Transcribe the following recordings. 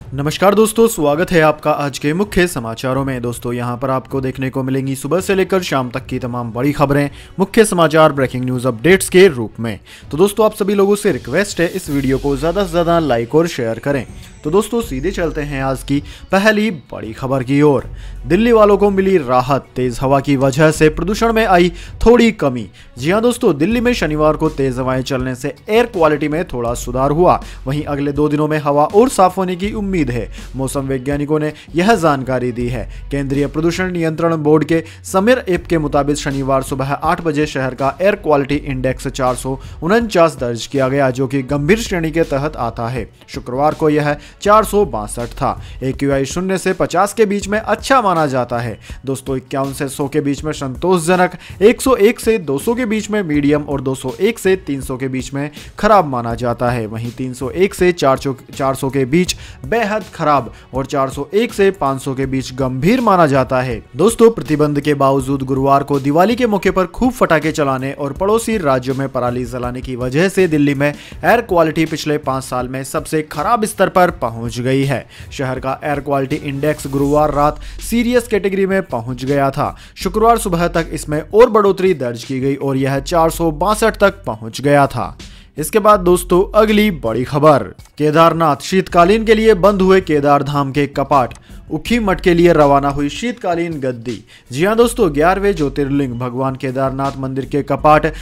नमस्कार दोस्तों, स्वागत है आपका आज के मुख्य समाचारों में। दोस्तों यहां पर आपको देखने को मिलेंगी सुबह से लेकर शाम तक की तमाम बड़ी खबरें, मुख्य समाचार, ब्रेकिंग न्यूज अपडेट्स के रूप में। तो दोस्तों आप सभी लोगों से रिक्वेस्ट है, इस वीडियो को ज़्यादा से ज़्यादा लाइक और शेयर करें। तो दोस्तों सीधे चलते हैं आज की पहली बड़ी खबर की ओर। दिल्ली वालों को मिली राहत, तेज हवा की वजह से प्रदूषण में आई थोड़ी कमी। जी हां दोस्तों, दिल्ली में शनिवार को तेज हवाएं चलने से एयर क्वालिटी में थोड़ा सुधार हुआ। वहीं अगले 2 दिनों में हवा और साफ होने की उम्मीद है। मौसम वैज्ञानिकों ने यह जानकारी दी है। केंद्रीय प्रदूषण नियंत्रण बोर्ड के समीर ऐप के मुताबिक शनिवार सुबह 8 बजे शहर का एयर क्वालिटी इंडेक्स 449 दर्ज किया गया, जो कि गंभीर श्रेणी के तहत आता है। शुक्रवार को यह 462 था। AQI 0 से 50 के बीच में अच्छा माना जाता है। दोस्तों 51 से 100 के बीच में संतोषजनक, 101 से 200 के बीच में मीडियम और 201 से 300 के बीच में खराब माना जाता है। वहीं 301 से 400 के बीच बेहद खराब और 401 से 500 के बीच गंभीर माना जाता है। दोस्तों प्रतिबंध के बावजूद गुरुवार को दिवाली के मौके पर खूब पटाखे चलाने और पड़ोसी राज्यों में पराली जलाने की वजह से दिल्ली में एयर क्वालिटी पिछले 5 साल में सबसे खराब स्तर पर पहुंच गई है। शहर का एयर क्वालिटी इंडेक्स गुरुवार रात सीरियस कैटेगरी में पहुंच गया था। शुक्रवार सुबह तक इसमें और बढ़ोतरी दर्ज की गई और यह 462 तक पहुंच गया था। इसके बाद दोस्तों अगली बड़ी खबर, केदारनाथ शीतकालीन के लिए बंद हुए केदार धाम के कपाट, उखी मठ के लिए रवाना हुई शीतकालीन गद्दी। जी हां दोस्तों, 11वें ज्योतिर्लिंग भगवान केदारनाथ मंदिर के कपाट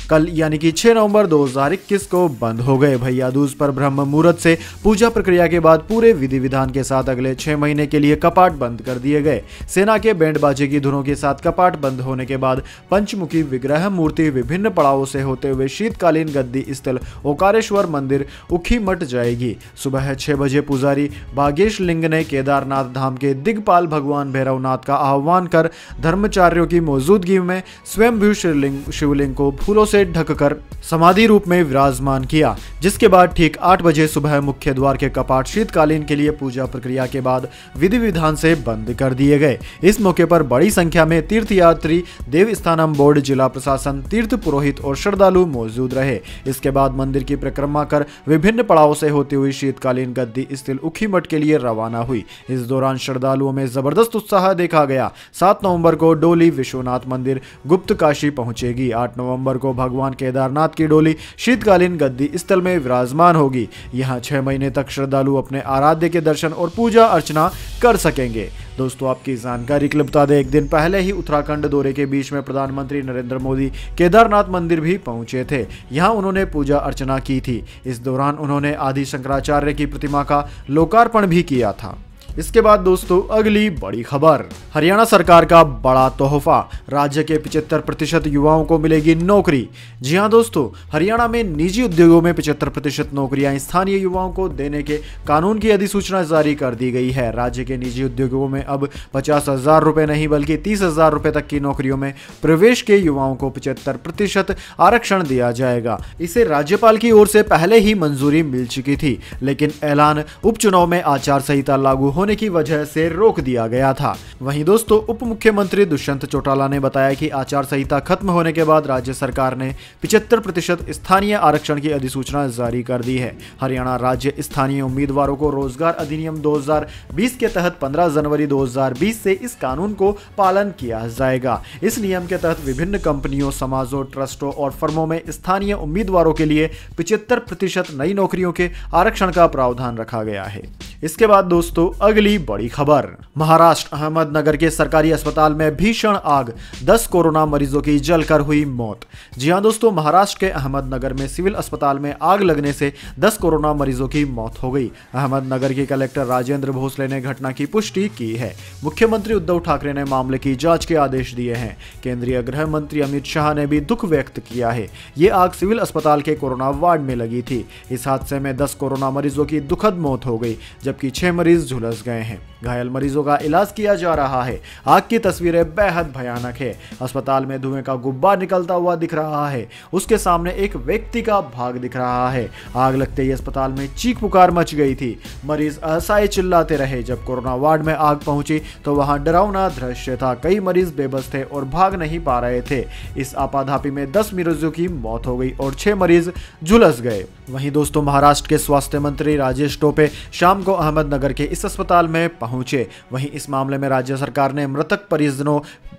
कल यानी कि 6 नवंबर 2021 को बंद हो गए। भैया दूज पर ब्रह्म मुहूर्त से पूजा प्रक्रिया के बाद पूरे विधि विधान के साथ अगले 6 महीने के लिए कपाट बंद कर दिए गए। सेना के बैंड बाजे की धुनों के साथ कपाट बंद होने के बाद पंचमुखी विग्रह मूर्ति विभिन्न पड़ावों से होते हुए शीतकालीन गद्दी स्थल ओकारेश्वर मंदिर उखी मठ जाएगी। सुबह 6 बजे पुजारी बागेश लिंग ने केदारनाथ धाम के दिग्पाल भगवान भैरवनाथ का आह्वान कर धर्मचार्यों की मौजूदगी में स्वयंभू शिवलिंग को फूलों से ढककर समाधि रूप में विराजमान किया, जिसके बाद ठीक 8 बजे सुबह मुख्य द्वार के कपाट शीतकालीन के लिए पूजा प्रक्रिया के बाद विधि विधान से बंद कर दिए गए। इस मौके पर बड़ी संख्या में तीर्थयात्री, देवस्थानम बोर्ड, जिला प्रशासन, तीर्थ पुरोहित और श्रद्धालु मौजूद रहे। इसके बाद मंदिर की परिक्रमा कर विभिन्न पड़ावों से होती हुई शीतकालीन गद्दी स्थल उखी मठ के लिए रवाना हुई। इस दौरान श्रद्धालुओं में जबरदस्त उत्साह देखा गया। 7 नवंबर को डोली विश्वनाथ मंदिर गुप्त काशी पहुंचेगी। 8 नवंबर को भगवान केदारनाथ की डोली शीतकालीन गद्दी स्थल में विराजमान होगी। यहां 6 महीने तक श्रद्धालु अपने आराध्य के दर्शन और पूजा अर्चना कर सकेंगे। दोस्तों आपकी जानकारी के लिए बता दें, एक दिन पहले ही उत्तराखंड दौरे के बीच में प्रधानमंत्री नरेंद्र मोदी केदारनाथ मंदिर भी पहुंचे थे। यहां उन्होंने पूजा अर्चना की थी। इस दौरान उन्होंने आदि शंकराचार्य की प्रतिमा का लोकार्पण भी किया था। इसके बाद दोस्तों अगली बड़ी खबर, हरियाणा सरकार का बड़ा तोहफा, राज्य के 75% युवाओं को मिलेगी नौकरी। जी हां दोस्तों, हरियाणा में निजी उद्योगों में 75% नौकरियां स्थानीय युवाओं को देने के कानून की अधिसूचना जारी कर दी गई है। राज्य के निजी उद्योगों में अब 50,000 रुपए नहीं बल्कि 30,000 रुपए तक की नौकरियों में प्रवेश के युवाओं को 75% आरक्षण दिया जाएगा। इसे राज्यपाल की ओर से पहले ही मंजूरी मिल चुकी थी, लेकिन ऐलान उपचुनाव में आचार संहिता लागू होने की वजह से रोक दिया गया था। वहीं दोस्तों उप मुख्यमंत्री दुष्यंत चौटाला ने बताया कि आचार संहिता खत्म होने के बाद राज्य सरकार ने 75% स्थानीय आरक्षण की अधिसूचना जारी कर दी है। हरियाणा राज्य स्थानीय उम्मीदवारों को रोजगार अधिनियम 2020 के तहत 15 जनवरी 2020 से इस कानून को पालन किया जाएगा। इस नियम के तहत विभिन्न कंपनियों, समाजों, ट्रस्टों और फर्मों में स्थानीय उम्मीदवारों के लिए 75% नई नौकरियों के आरक्षण का प्रावधान रखा गया है। इसके बाद दोस्तों अगली बड़ी खबर, महाराष्ट्र अहमदनगर के सरकारी अस्पताल में भीषण आग, 10 कोरोना मरीजों की जलकर हुई मौत। जी हां दोस्तों, महाराष्ट्र के अहमदनगर में सिविल अस्पताल में आग लगने से 10 कोरोना मरीजों की मौत हो गई। अहमदनगर के कलेक्टर राजेंद्र भोसले ने घटना की पुष्टि की है। मुख्यमंत्री उद्धव ठाकरे ने मामले की जांच के आदेश दिए हैं। केंद्रीय गृह मंत्री अमित शाह ने भी दुख व्यक्त किया है। ये आग सिविल अस्पताल के कोरोना वार्ड में लगी थी। इस हादसे में 10 कोरोना मरीजों की दुखद मौत हो गई, जबकि 6 मरीज झुलस गए हैं। घायल मरीजों का इलाज किया जा रहा है। आग की तस्वीरें बेहद भयानक है। अस्पताल में धुएं का गुब्बार निकलता हुआ दिख रहा है। उसके सामने एक व्यक्ति का भाग दिख रहा है। आग लगते ही अस्पताल में चीख पुकार मच गई थी। मरीज असहाय चिल्लाते रहे। जब कोरोना वार्ड में आग पहुंची तो वहां डरावना दृश्य था। कई मरीज बेबस थे और भाग नहीं पा रहे थे। इस आपाधापी में 10 मरीजों की मौत हो गई और 6 मरीज झुलस गए। वहीं दोस्तों, महाराष्ट्र के स्वास्थ्य मंत्री राजेश टोपे शाम को अहमदनगर के इस अस्पताल में पहुंचे। वहीं इस मामले में राज्य सरकार ने मृतक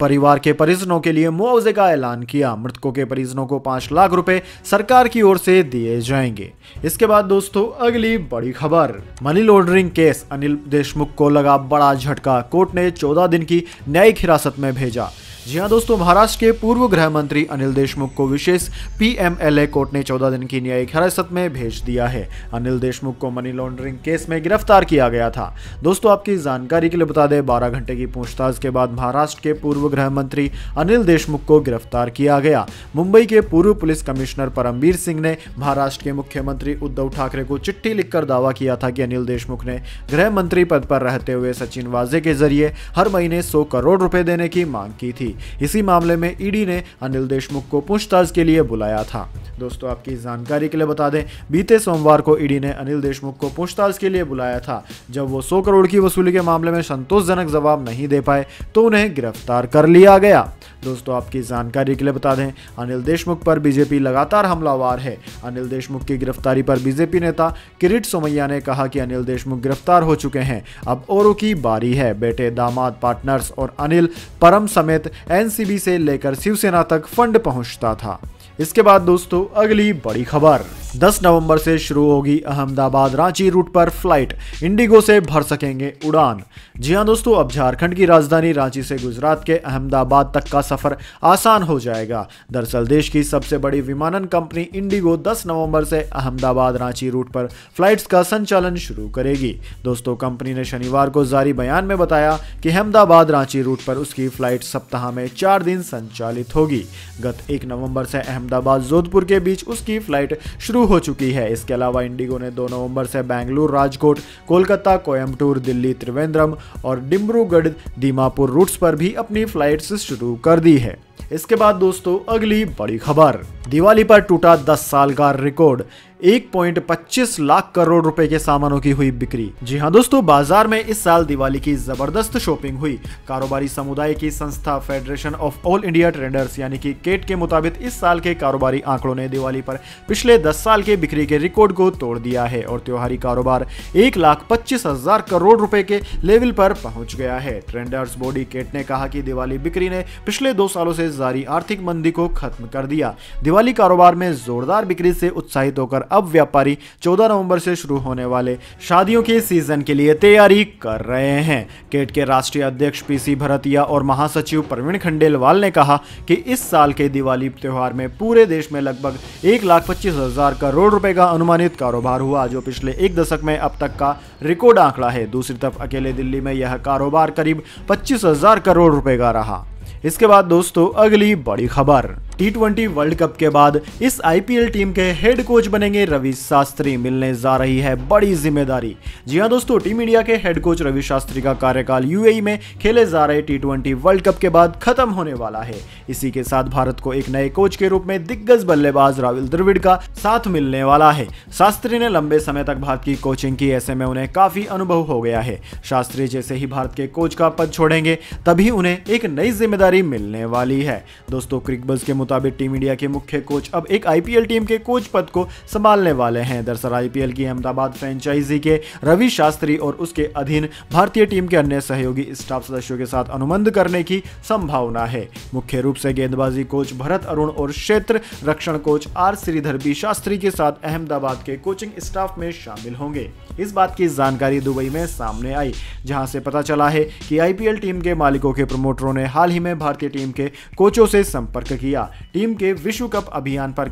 परिवार के परिजनों के लिए मुआवजे का ऐलान किया। मृतकों के परिजनों को 5 लाख रुपए सरकार की ओर से दिए जाएंगे। इसके बाद दोस्तों, अगली बड़ी खबर, money laundering case, Anil Deshmukh को लगा बड़ा झटका। कोर्ट ने 14 दिन की न्यायिक हिरासत में भेजा। जी हां दोस्तों, महाराष्ट्र के पूर्व गृह मंत्री अनिल देशमुख को विशेष पीएमएलए कोर्ट ने 14 दिन की न्यायिक हिरासत में भेज दिया है। अनिल देशमुख को मनी लॉन्ड्रिंग केस में गिरफ्तार किया गया था। दोस्तों, आपकी जानकारी के लिए बता दें, 12 घंटे की पूछताछ के बाद महाराष्ट्र के पूर्व गृह मंत्री अनिल देशमुख को गिरफ्तार किया गया। मुंबई के पूर्व पुलिस कमिश्नर परमबीर सिंह ने महाराष्ट्र के मुख्यमंत्री उद्धव ठाकरे को चिट्ठी लिखकर दावा किया था कि अनिल देशमुख ने गृह मंत्री पद पर रहते हुए सचिन वाजे के जरिए हर महीने 100 करोड़ रुपए देने की मांग की थी। इसी मामले में ईडी ने अनिल देशमुख को पूछताछ के लिए बुलाया था। दोस्तों, आपकी जानकारी के लिए बता दें, बीते सोमवार को ईडी ने अनिल देशमुख को पूछताछ के लिए बुलाया था। जब वो 100 करोड़ की वसूली के मामले में संतोषजनक जवाब नहीं दे पाए तो उन्हें गिरफ्तार कर लिया गया। दोस्तों, आपकी जानकारी के लिए बता दें, अनिल देशमुख पर बीजेपी लगातार हमलावर है। अनिल देशमुख की गिरफ्तारी पर बीजेपी नेता किरीट सोमैया ने कहा कि अनिल देशमुख गिरफ्तार हो चुके हैं, अब औरों की बारी है। बेटे, दामाद, पार्टनर्स और अनिल परम समेत एनसीबी से लेकर शिवसेना तक फंड पहुंचता था। इसके बाद दोस्तों, अगली बड़ी खबर, 10 नवंबर से शुरू होगी अहमदाबाद रांची रूट पर फ्लाइट, इंडिगो से भर सकेंगे उड़ान। जी हां दोस्तों, अब झारखंड की राजधानी रांची से गुजरात के अहमदाबाद तक का सफर आसान हो जाएगा। दरअसल देश की सबसे बड़ी विमानन कंपनी इंडिगो 10 नवंबर से अहमदाबाद रांची रूट पर फ्लाइट्स का संचालन शुरू करेगी। दोस्तों, कंपनी ने शनिवार को जारी बयान में बताया कि अहमदाबाद रांची रूट पर उसकी फ्लाइट सप्ताह में 4 दिन संचालित होगी। गत 1 नवंबर से अहमदाबाद जोधपुर के बीच उसकी फ्लाइट शुरू हो चुकी है। इसके अलावा इंडिगो ने 2 नवंबर से बेंगलुरु, राजकोट, कोलकाता, कोयम्बटूर, दिल्ली, त्रिवेंद्रम और डिब्रूगढ़ दीमापुर रूट्स पर भी अपनी फ्लाइट्स शुरू कर दी है। इसके बाद दोस्तों, अगली बड़ी खबर, दिवाली पर टूटा 10 साल का रिकॉर्ड, 1.25 लाख करोड़ रुपए के सामानों की हुई बिक्री। जी हां दोस्तों, बाजार में इस साल दिवाली की जबरदस्त शॉपिंग हुई। कारोबारी समुदाय की संस्था federation of all India traders यानी कि केट के मुताबिक इस साल के कारोबारी आंकड़ों ने दिवाली पर पिछले 10 साल के बिक्री के रिकॉर्ड को तोड़ दिया है और त्योहारी कारोबार 1,25,000 करोड़ रुपए के लेवल पर पहुंच गया है। ट्रेडर्स बॉडी केट ने कहा कि दिवाली बिक्री ने पिछले 2 सालों से जारी आर्थिक मंदी को खत्म कर दिया। दिवाली कारोबार में जोरदार बिक्री से उत्साहित होकर अब व्यापारी 14 नवंबर से शुरू होने वाले शादियों के सीजन के लिए तैयारी कर रहे हैं। केट के राष्ट्रीय अध्यक्ष पीसी भरतिया और महासचिव प्रवीण खंडेलवाल ने कहा कि इस साल के दिवाली त्योहार में पूरे देश में लगभग 1,25,000 करोड़ रुपए का अनुमानित कारोबार हुआ, जो पिछले 1 दशक में अब तक का रिकॉर्ड आंकड़ा है। दूसरी तरफ अकेले दिल्ली में यह कारोबार करीब 25,000 करोड़ रुपए का रहा। इसके बाद दोस्तों, अगली बड़ी खबर, T20 वर्ल्ड कप के बाद इस आईपीएल टीम के हेड कोच बनेंगे रवि शास्त्री, मिलने जा रही है बड़ी जिम्मेदारी। जी हां दोस्तों, टीम इंडिया के हेड कोच रवि शास्त्री का कार्यकाल यूएई में खेले जा रहे T20 वर्ल्ड कप के बाद खत्म होने वाला है। इसी के साथ भारत को एक नए कोच के रूप में दिग्गज बल्लेबाज राहुल द्रविड़ का साथ मिलने वाला है। शास्त्री ने लंबे समय तक भारत की कोचिंग की, ऐसे में उन्हें काफी अनुभव हो गया है। शास्त्री जैसे ही भारत के कोच का पद छोड़ेंगे तभी उन्हें एक नई जिम्मेदारी मिलने वाली है। दोस्तों, क्रिकबज़ के मुताबिक टीम इंडिया के मुख्य कोच अब एक आईपीएल टीम के कोच पद को संभालने वाले हैं। दरअसल आईपीएल की अहमदाबाद फ्रेंचाइजी के रवि शास्त्री और उसके अधीन भारतीय टीम के अन्य सहयोगी स्टाफ सदस्यों के साथ अनुबंध करने की संभावना है। मुख्य रूप से गेंदबाजी कोच भरत अरुण और क्षेत्र रक्षण कोच आर श्रीधर भी शास्त्री के साथ अहमदाबाद के कोचिंग स्टाफ में शामिल होंगे। इस बात की जानकारी दुबई में सामने आई, जहां से पता चला है कि आईपीएल टीम के मालिकों के प्रमोटरों ने हाल ही में भारतीय टीम के कोचों से संपर्क किया। टीम के विश्व कप अभियान पर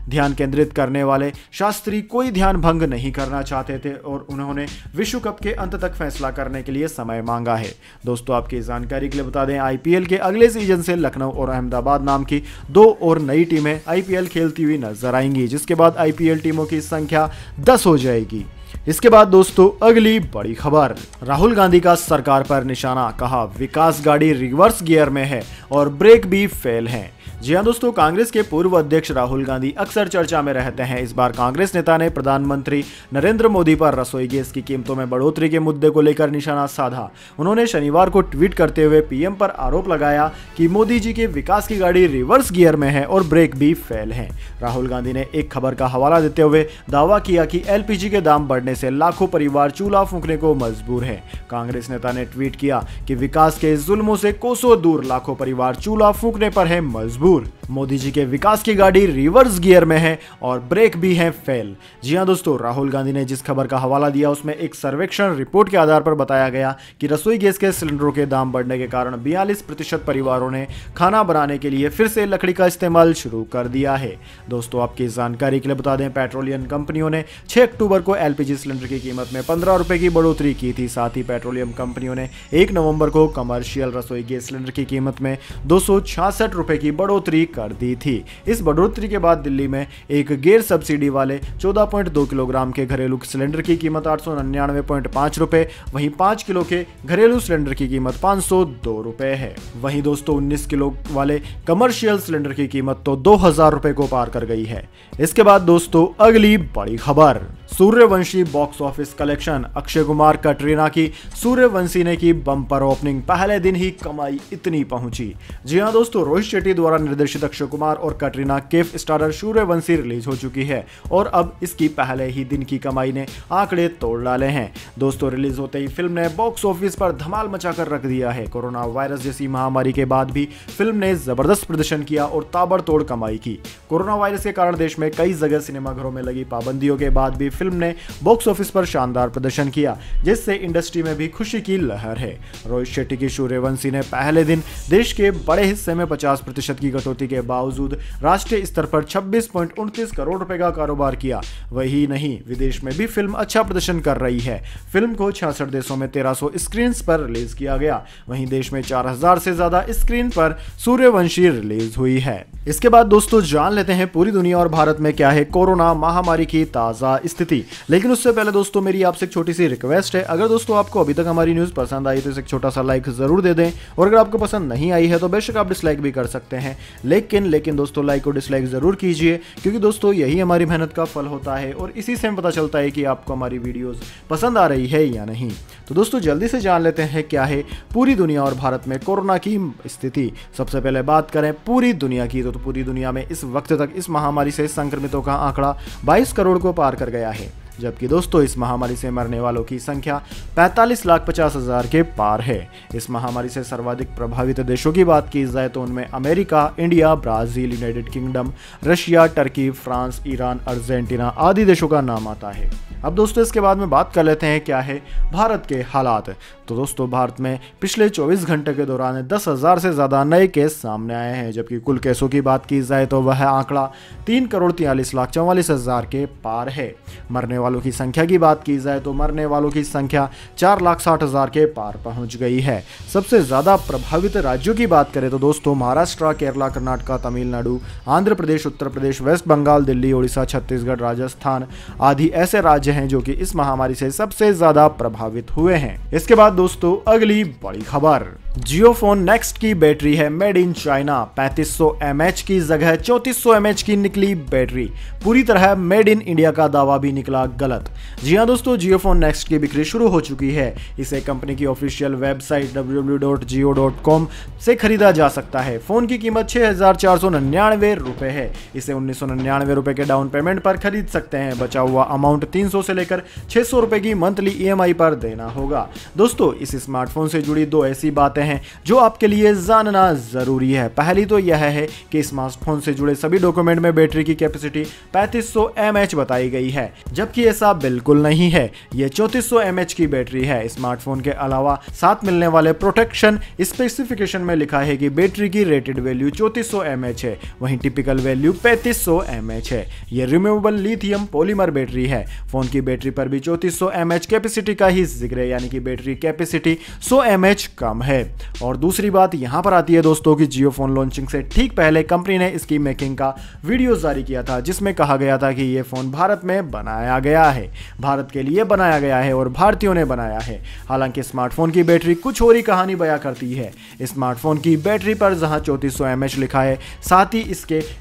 ध्यान केंद्रित करने वाले शास्त्री कोई ध्यान भंग नहीं करना चाहते थे और उन्होंने विश्व कप के अंत तक फैसला करने के लिए समय मांगा है। दोस्तों, आपकी जानकारी के लिए बता दें, आईपीएल के अगले सीजन से लखनऊ और अहमदाबाद नाम की 2 और नई टीमें आईपीएल खेलती हुई नजर आएंगी, जिसके बाद आईपीएल टीमों की संख्या 10 हो जाएगी। इसके बाद दोस्तों अगली बड़ी खबर, राहुल गांधी का सरकार पर निशाना, कहा विकास गाड़ी रिवर्स गियर में है और ब्रेक भी फेल है। जी हां दोस्तों, कांग्रेस के पूर्व अध्यक्ष राहुल गांधी अक्सर चर्चा में रहते हैं। इस बार कांग्रेस नेता ने प्रधानमंत्री नरेंद्र मोदी पर रसोई गैस की कीमतों में बढ़ोतरी के मुद्दे को लेकर निशाना साधा। उन्होंने शनिवार को ट्वीट करते हुए पीएम पर आरोप लगाया कि मोदी जी के विकास की गाड़ी रिवर्स गियर में है और ब्रेक भी फेल है। राहुल गांधी ने एक खबर का हवाला देते हुए दावा किया कि एलपीजी के दाम बढ़ने से लाखों परिवार चूल्हा फूंकने को मजबूर है। कांग्रेस नेता ने ट्वीट किया कि विकास के जुल्मों से कोसों दूर लाखों परिवार चूल्हा फूंकने पर है मजबूर। मोदी जी के विकास की गाड़ी रिवर्स गियर में है और ब्रेक भी है फेल। जी हां दोस्तों, राहुल गांधी ने जिस खबर का हवाला दिया उसमें एक सर्वेक्षण रिपोर्ट के आधार पर बताया गया कि रसोई गैस के सिलेंडरों के दाम बढ़ने के कारण 42% परिवारों ने खाना बनाने के लिए फिर से लकड़ी का इस्तेमाल शुरू कर दिया है। दोस्तों, आपकी जानकारी के लिए बता दें, पेट्रोलियम कंपनियों ने 6 अक्टूबर को एलपीजी सिलेंडर की कीमत में 15 रुपए की बढ़ोतरी की थी। साथ ही पेट्रोलियम कंपनियों ने 1 नवंबर को कमर्शियल रसोई गैस सिलेंडर की कीमत में 266 रुपए की बढ़ोतरी कर दी थी। इस बढ़ोतरी के बाद दिल्ली में एक गैर सब्सिडी वाले 14.2 किलोग्राम के घरेलू सिलेंडर की कीमत 899.5 रुपए, वहीं 5 किलो के घरेलू सिलेंडर की कीमत 502 रुपए है। वहीं दोस्तों 19 किलो वाले कमर्शियल सिलेंडर की कीमत तो 2000 रुपए को पार कर गई है। इसके बाद दोस्तों अगली बड़ी खबर, Suryavanshi box office collection, Akshay Kumar Katrina की सूर्यवंशी ने की बम्पर ओपनिंग, पहले दिन ही कमाई इतनी पहुंची। जी हां दोस्तों, रोहित शेट्टी द्वारा निर्देशित अक्षय कुमार और कटरीना कैफ स्टारर सूर्यवंशी रिलीज हो चुकी है और अब इसकी पहले ही दिन की कमाई ने आंकड़े तोड़ डाले हैं। दोस्तों, रिलीज होते ही फिल्म ने बॉक्स ऑफिस पर धमाल मचाकर रख दिया है। कोरोना वायरस जैसी महामारी के बाद भी फिल्म ने जबरदस्त प्रदर्शन किया और ताबड़तोड़ कमाई की। कोरोना वायरस के कारण देश में कई जगह सिनेमाघरों में लगी पाबंदियों के बाद भी फिल्म ने बॉक्स ऑफिस पर शानदार प्रदर्शन किया, जिससे इंडस्ट्री में भी खुशी की लहर है। रोहित शेट्टी की सूर्यवंशी ने पहले दिन देश के बड़े हिस्से में 50% की कटौती के बावजूद राष्ट्रीय स्तर पर 26.29 करोड़ रुपए का कारोबार किया। वही नहीं, विदेश में भी फिल्म अच्छा प्रदर्शन कर रही है। फिल्म को 66 देशों में 1300 स्क्रीन पर रिलीज किया गया। वहीं देश में 4000 से ज्यादा स्क्रीन पर सूर्यवंशी रिलीज हुई है। इसके बाद दोस्तों जान लेते हैं पूरी दुनिया और भारत में क्या है कोरोना महामारी की ताजा स्थिति। लेकिन उससे पहले दोस्तों मेरी आपसे एक छोटी सी रिक्वेस्ट है, अगर दोस्तों आपको अभी तक हमारी न्यूज पसंद आई तो इसे एक छोटा सा लाइक जरूर दे दें, और अगर आपको पसंद नहीं आई है तो बेशक आप डिसलाइक भी कर सकते हैं। लेकिन दोस्तों लाइक और डिसलाइक जरूर कीजिए, क्योंकि दोस्तों यही हमारी मेहनत का फल होता है और इसी से हमें पता चलता है कि आपको हमारी वीडियोस पसंद आ रही है या नहीं। तो दोस्तों जल्दी से जान लेते हैं क्या है पूरी दुनिया और भारत में कोरोना की स्थिति। सबसे पहले बात करें पूरी दुनिया की, तो पूरी दुनिया में इस वक्त तक इस महामारी से संक्रमितों का आंकड़ा 22 करोड़ को पार कर गया है, जबकि दोस्तों इस महामारी से मरने वालों की संख्या 45,50,000 के पार है। इस महामारी से सर्वाधिक प्रभावित देशों की बात की जाए तो उनमें America, India, Brazil, United kingdom, Russia, Turkey, France, Iran, Argentina आदि देशों का नाम आता है। अब दोस्तों इसके बाद में बात कर लेते हैं क्या है भारत के हालात। तो दोस्तों भारत में पिछले 24 घंटे के दौरान 10,000 से ज़्यादा नए केस सामने आए हैं, जबकि कुल केसों की बात की जाए तो वह आंकड़ा 3,43,44,000 के पार है। मरने वालों की संख्या की बात की जाए तो मरने वालों की संख्या 4,60,000 के पार पहुंच गई है। सबसे ज़्यादा प्रभावित राज्यों की बात करें तो दोस्तों महाराष्ट्र, केरला, कर्नाटक, तमिलनाडु, आंध्र प्रदेश, उत्तर प्रदेश, वेस्ट बंगाल, दिल्ली, ओडिशा, छत्तीसगढ़, राजस्थान आदि ऐसे राज्य हैं जो कि इस महामारी से सबसे ज्यादा प्रभावित हुए हैं। इसके बाद दोस्तों अगली बड़ी खबर, जियो फोन नेक्स्ट की बैटरी है मेड इन चाइना। 3500 mAh की जगह 3400 mAh की निकली बैटरी। पूरी तरह मेड इन इंडिया का दावा भी निकला गलत। जी हां दोस्तों, जियो फोन नेक्स्ट की बिक्री शुरू हो चुकी है। इसे कंपनी की ऑफिशियल वेबसाइट www.jio.com से खरीदा जा सकता है। फोन की कीमत 6,499 रुपए है। इसे 1,999 रुपए के डाउन पेमेंट पर खरीद सकते हैं। बचा हुआ अमाउंट 300 से लेकर 600 रुपए की मंथली EMI पर देना होगा। दोस्तों इस स्मार्टफोन से जुड़ी दो ऐसी बातें हैं जो आपके लिए जानना जरूरी है। पहली तो यह है कि स्मार्टफोन से जुड़े सभी डॉक्यूमेंट में बैटरी की कैपेसिटी 3500 mAh बताई गई है, जबकि ऐसा बिल्कुल नहीं है। यह 3400 mAh की बैटरी है। स्मार्टफोन के अलावा साथ मिलने वाले प्रोटेक्शन स्पेसिफिकेशन में लिखा है कि बैटरी की रेटेड वैल्यू 3400 mAh है, वहीं टिपिकल वैल्यू 3500 mAh है। यह रिमूवेबल लिथियम पॉलीमर बैटरी है। फोन की बैटरी पर भी 3400 mAh कैपेसिटी का ही जिक्र है, यानी कि बैटरी कैपेसिटी 100 mAh कम है। और दूसरी बात यहाँ पर आती है दोस्तों कि जियो फोन लॉन्चिंग से ठीक पहले कंपनी ने इसकी मेकिंग का वीडियो जारी किया था, जिसमें कहा गया था कि ये फोन भारत में बनाया गया है, भारत के लिए बनाया गया है और भारतीयों ने बनाया है। हालांकि स्मार्टफोन की बैटरी कुछ और ही कहानी बयां करती है। स्मार्टफोन की बैटरी पर जहां 3400 mAh लिखा है, साथ ही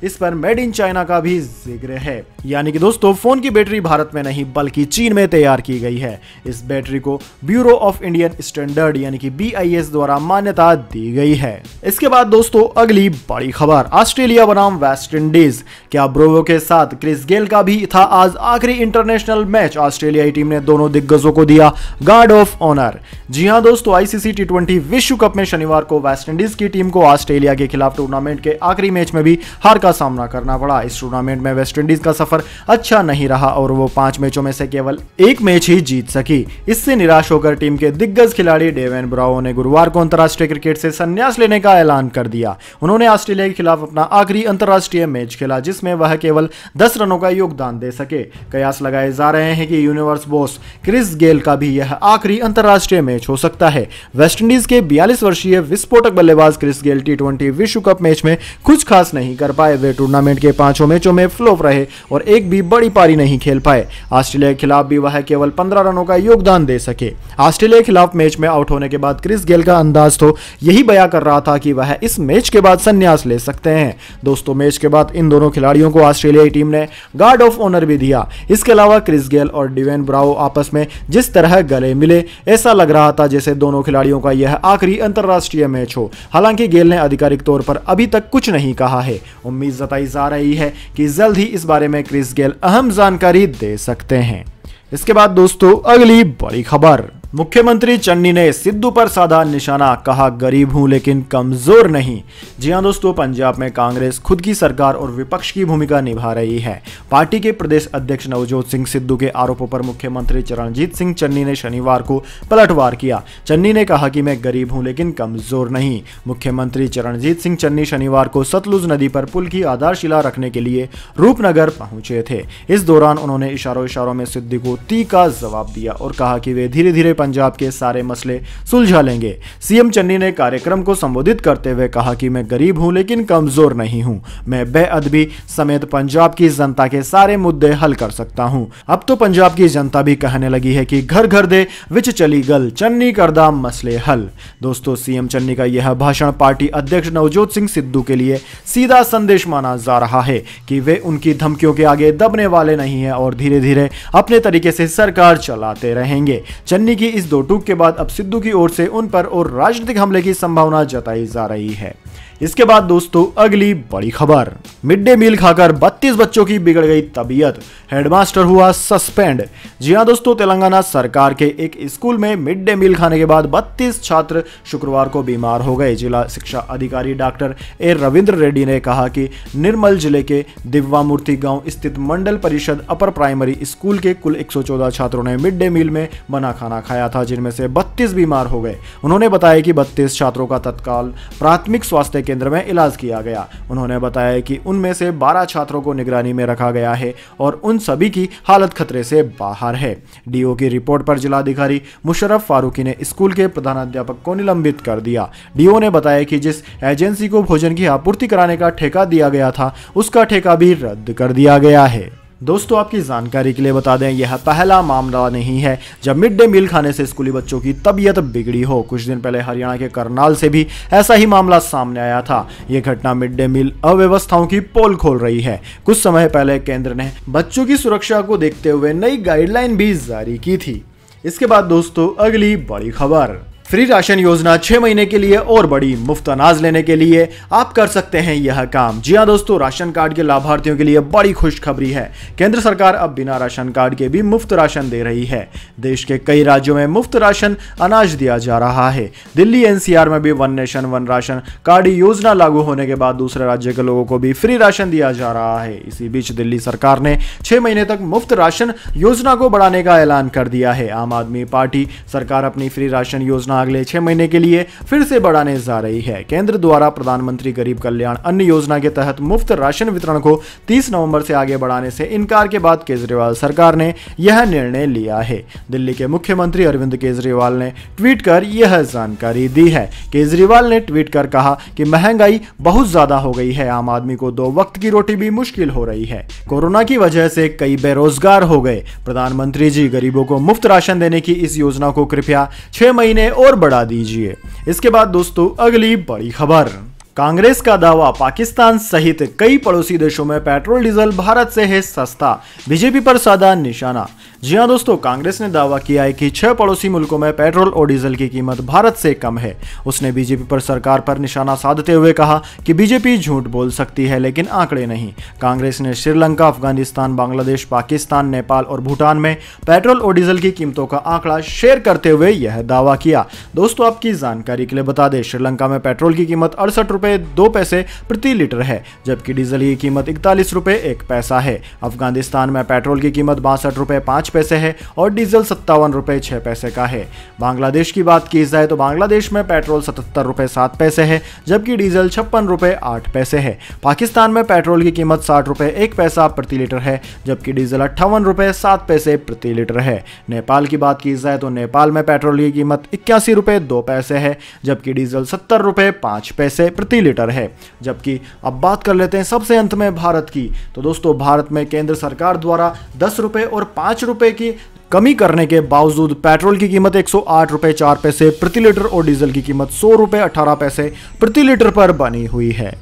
इस पर मेड इन चाइना का भी जिक्र है। यानी कि दोस्तों फोन की बैटरी भारत में नहीं बल्कि चीन में तैयार की गई है। इस बैटरी को ब्यूरो ऑफ इंडियन स्टैंडर्ड यानी कि BIS द्वारा मान्यता दी गई है। इसके बाद दोस्तों अगली बड़ी खबर, ऑस्ट्रेलिया बनाम वेस्ट इंडीज। क्या ब्रेवो के साथ क्रिस गेल का भी था आज आखिरी इंटरनेशनल मैच। ऑस्ट्रेलियाई टीम ने दोनों दिग्गजों को दिया गार्ड ऑफ ऑनर। जी हां दोस्तों, ICC T20 विश्व कप में शनिवार को वेस्ट इंडीज की टीम को ऑस्ट्रेलिया के खिलाफ टूर्नामेंट के आखिरी मैच में भी हार का सामना करना पड़ा। इस टूर्नामेंट में वेस्ट इंडीज का सफर अच्छा नहीं रहा और वो 5 मैचों में से केवल 1 मैच ही जीत सकी। इससे निराश होकर टीम के दिग्गज खिलाड़ी डेवन ब्रावो ने गुरुवार को अंतर्राष्ट्रीय क्रिकेट से संन्यास लेने का ऐलान कर दिया। उन्होंने ऑस्ट्रेलिया के खिलाफ अपना आखिरी अंतर्राष्ट्रीय मैच खेला, जिसमें वह केवल 10 रनों का योगदान दे सके। कयास लगाए जा रहे हैं कि यूनिवर्स बॉस क्रिस गेल का भी यह आखिरी अंतर्राष्ट्रीय मैच हो सकता है। वेस्टइंडीज के 42 वर्षीय विस्फोटक बल्लेबाज क्रिस गेल T20 विश्व कप मैच में कुछ खास नहीं कर पाए। वे टूर्नामेंट के 5 मैचों में फ्लॉप रहे और एक भी बड़ी पारी नहीं खेल पाए। ऑस्ट्रेलिया के खिलाफ भी वह केवल 15 रनों का योगदान दे सके। ऑस्ट्रेलिया के खिलाफ मैच में आउट होने के बाद क्रिस गेल का अंदाज तो यही बयां कर रहा था कि वह इस मैच के बाद संन्यास ले सकते हैं। दोस्तों मैच के बाद इन दोनों खिलाड़ियों को ऑस्ट्रेलियाई टीम ने गार्ड ऑफ ऑनर भी दिया। इसके अलावा क्रिस गेल और डेवन ब्रावो आपस में जिस तरह गले मिले, ऐसा लग रहा था जैसे दोनों खिलाड़ियों का यह आखिरी अंतर्राष्ट्रीय मैच हो। हालांकि गेल ने आधिकारिक तौर पर अभी तक कुछ नहीं कहा है। उम्मीद जताई जा रही है कि जल्द ही इस बारे में क्रिस गेल अहम जानकारी दे सकते हैं। इसके बाद दोस्तों अगली बड़ी खबर, मुख्यमंत्री चन्नी ने सिद्धू पर साधा निशाना, कहा गरीब हूं लेकिन कमजोर नहीं। जी हां दोस्तों, पंजाब में कांग्रेस खुद की सरकार और विपक्ष की भूमिका निभा रही है। पार्टी के प्रदेश अध्यक्ष नवजोत सिंह सिद्धू के आरोपों पर मुख्यमंत्री चरणजीत सिंह चन्नी ने शनिवार को पलटवार किया। चन्नी ने कहा कि मैं गरीब हूं लेकिन कमजोर नहीं। मुख्यमंत्री चरणजीत सिंह चन्नी शनिवार को सतलुज नदी पर पुल की आधारशिला रखने के लिए रूपनगर पहुंचे थे। इस दौरान उन्होंने इशारों में सिद्धू को तीखा जवाब दिया और कहा कि वे धीरे धीरे पंजाब के सारे मसले सुलझा लेंगे। सीएम चन्नी ने कार्यक्रम को संबोधित करते हुए कहा कि मैं गरीब हूं लेकिन कमजोर नहीं हूं। मैं बेअदबी समेत पंजाब की जनता के सारे मुद्दे हल कर सकता हूं। अब तो पंजाब की जनता भी कहने लगी है कि घर घर दे विच चली गल, चन्नी करदा मसले हल। दोस्तों सीएम चन्नी का यह भाषण पार्टी अध्यक्ष नवजोत सिंह सिद्धू के लिए सीधा संदेश माना जा रहा है कि वे उनकी धमकियों के आगे दबने वाले नहीं हैं और धीरे धीरे अपने तरीके से सरकार चलाते रहेंगे। चन्नी की इस दो टूक के बाद अब सिद्धू की ओर से उन पर और राजनीतिक हमले की संभावना जताई जा रही है। इसके बाद दोस्तों अगली बड़ी खबर, मिड डे मील खाकर 32 बच्चों की बिगड़ गई तबीयत, हेडमास्टर हुआ सस्पेंड। जी हां दोस्तों, तेलंगाना सरकार के एक स्कूल में मिड डे मील खाने के बाद 32 छात्र शुक्रवार को बीमार हो गए। जिला शिक्षा अधिकारी डॉक्टर ए रविंद्र रेड्डी ने कहा कि निर्मल जिले के दिव्वामूर्ति गांव स्थित मंडल परिषद अपर प्राइमरी स्कूल के कुल 114 छात्रों ने मिड डे मील में बना खाना खाया था, जिनमें से 32 बीमार हो गए। उन्होंने बताया कि 32 छात्रों का तत्काल प्राथमिक स्वास्थ्य केंद्र में इलाज किया गया। उन्होंने बताया कि उनमें से 12 छात्रों को निगरानी में रखा गया है और उन सभी की हालत खतरे से बाहर है। डीओ की रिपोर्ट पर जिलाधिकारी मुशर्रफ फारूकी ने स्कूल के प्रधानाध्यापक को निलंबित कर दिया। डीओ ने बताया कि जिस एजेंसी को भोजन की आपूर्ति कराने का ठेका दिया गया था, उसका ठेका भी रद्द कर दिया गया है। दोस्तों आपकी जानकारी के लिए बता दें, यह पहला मामला नहीं है जब मिड डे मील खाने से स्कूली बच्चों की तबीयत बिगड़ी हो। कुछ दिन पहले हरियाणा के करनाल से भी ऐसा ही मामला सामने आया था। यह घटना मिड डे मील अव्यवस्थाओं की पोल खोल रही है। कुछ समय पहले केंद्र ने बच्चों की सुरक्षा को देखते हुए नई गाइडलाइन भी जारी की थी। इसके बाद दोस्तों अगली बड़ी खबर, फ्री राशन योजना 6 महीने के लिए और बड़ी, मुफ्त अनाज लेने के लिए आप कर सकते हैं यह काम। जी हां दोस्तों, राशन कार्ड के लाभार्थियों के लिए बड़ी खुशखबरी है। केंद्र सरकार अब बिना राशन कार्ड के भी मुफ्त राशन दे रही है। देश के कई राज्यों में मुफ्त राशन अनाज दिया जा रहा है। दिल्ली एनसीआर में भी one nation one ration card योजना लागू होने के बाद दूसरे राज्य के लोगों को भी फ्री राशन दिया जा रहा है। इसी बीच दिल्ली सरकार ने 6 महीने तक मुफ्त राशन योजना को बढ़ाने का ऐलान कर दिया है। आम आदमी पार्टी सरकार अपनी फ्री राशन योजना अगले 6 महीने के लिए फिर से बढ़ाने जा रही है। केंद्र द्वारा प्रधानमंत्री गरीब कल्याण अन्न योजना के तहत मुफ्त राशन वितरण को 30 नवंबर से आगे बढ़ाने से इनकार के बाद केजरीवाल सरकार ने यह निर्णय लिया है। दिल्ली के मुख्यमंत्री अरविंद केजरीवाल ने ट्वीट कर यह जानकारी दी है। केजरीवाल ने ट्वीट कर कहा कि महंगाई बहुत ज्यादा हो गई है, आम आदमी को 2 वक्त की रोटी भी मुश्किल हो रही है। कोरोना की वजह से कई बेरोजगार हो गए। प्रधानमंत्री जी गरीबों को मुफ्त राशन देने की इस योजना को कृपया 6 महीने और बढ़ा दीजिए। इसके बाद दोस्तों अगली बड़ी खबर, कांग्रेस का दावा, पाकिस्तान सहित कई पड़ोसी देशों में पेट्रोल डीजल भारत से है सस्ता, बीजेपी पर साधा निशाना। जी हां दोस्तों, कांग्रेस ने दावा किया है कि 6 पड़ोसी मुल्कों में पेट्रोल और डीजल की कीमत भारत से कम है। उसने बीजेपी पर सरकार पर निशाना साधते हुए कहा कि बीजेपी झूठ बोल सकती है लेकिन आंकड़े नहीं। कांग्रेस ने श्रीलंका, अफगानिस्तान, बांग्लादेश, पाकिस्तान, नेपाल और भूटान में पेट्रोल और डीजल की कीमतों का आंकड़ा शेयर करते हुए यह दावा किया। दोस्तों आपकी जानकारी के लिए बता दें, श्रीलंका में पेट्रोल की कीमत 68 रुपए 2 पैसे प्रति लीटर है, जबकि डीजल की कीमत 41 रुपए 1 पैसा है। अफगानिस्तान में पेट्रोल की कीमत 62 रुपए 5 पैसे है और डीजल 57 रुपए 6 पैसे का है। बांग्लादेश की बात की जाए तो बांग्लादेश में पेट्रोल 77 रुपए 7 पैसे है, जबकि डीजल 56 रुपए 8 पैसे है। पाकिस्तान में पेट्रोल की कीमत 60 रुपए 1 पैसा प्रति लीटर है, जबकि डीजल 58 रुपए 7 पैसे प्रति लीटर है। नेपाल की बात की जाए तो नेपाल में पेट्रोल की कीमत 81 रुपए 2 पैसे है, जबकि डीजल 70 रुपए 5 पैसे प्रति लीटर है। जबकि अब बात कर लेते हैं सबसे अंत में भारत की। तो दोस्तों भारत में केंद्र सरकार द्वारा 10 रुपए और 5 रुपए की कमी करने के बावजूद पेट्रोल की कीमत 108 रुपए 4 पैसे प्रति लीटर और डीजल की कीमत 100 रुपए 18 पैसे प्रति लीटर पर बनी हुई है।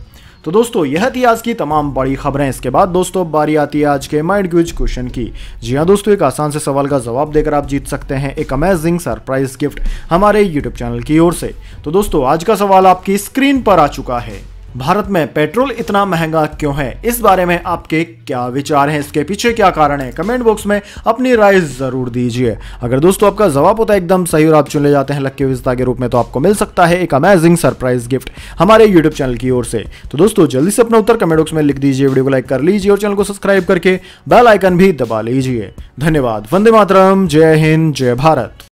तो दोस्तों यह थी आज की तमाम बड़ी खबरें। इसके बाद दोस्तों बारी आती है आज के माइंड क्विज क्वेश्चन की। जी हाँ दोस्तों, एक आसान से सवाल का जवाब देकर आप जीत सकते हैं एक अमेजिंग सरप्राइज गिफ्ट हमारे यूट्यूब चैनल की ओर से। तो दोस्तों आज का सवाल आपकी स्क्रीन पर आ चुका है। भारत में पेट्रोल इतना महंगा क्यों है? इस बारे में आपके क्या विचार हैं? इसके पीछे क्या कारण है? कमेंट बॉक्स में अपनी राय जरूर दीजिए। अगर दोस्तों आपका जवाब होता है एकदम सही और आप चुने जाते हैं लकी विजेता के रूप में, तो आपको मिल सकता है एक अमेजिंग सरप्राइज गिफ्ट हमारे यूट्यूब चैनल की ओर से। तो दोस्तों जल्दी से अपना उत्तर कमेंट बॉक्स में लिख दीजिए, वीडियो को लाइक कर लीजिए और चैनल को सब्सक्राइब करके बेल आइकन भी दबा लीजिए। धन्यवाद। वंदे मातरम। जय हिंद, जय भारत।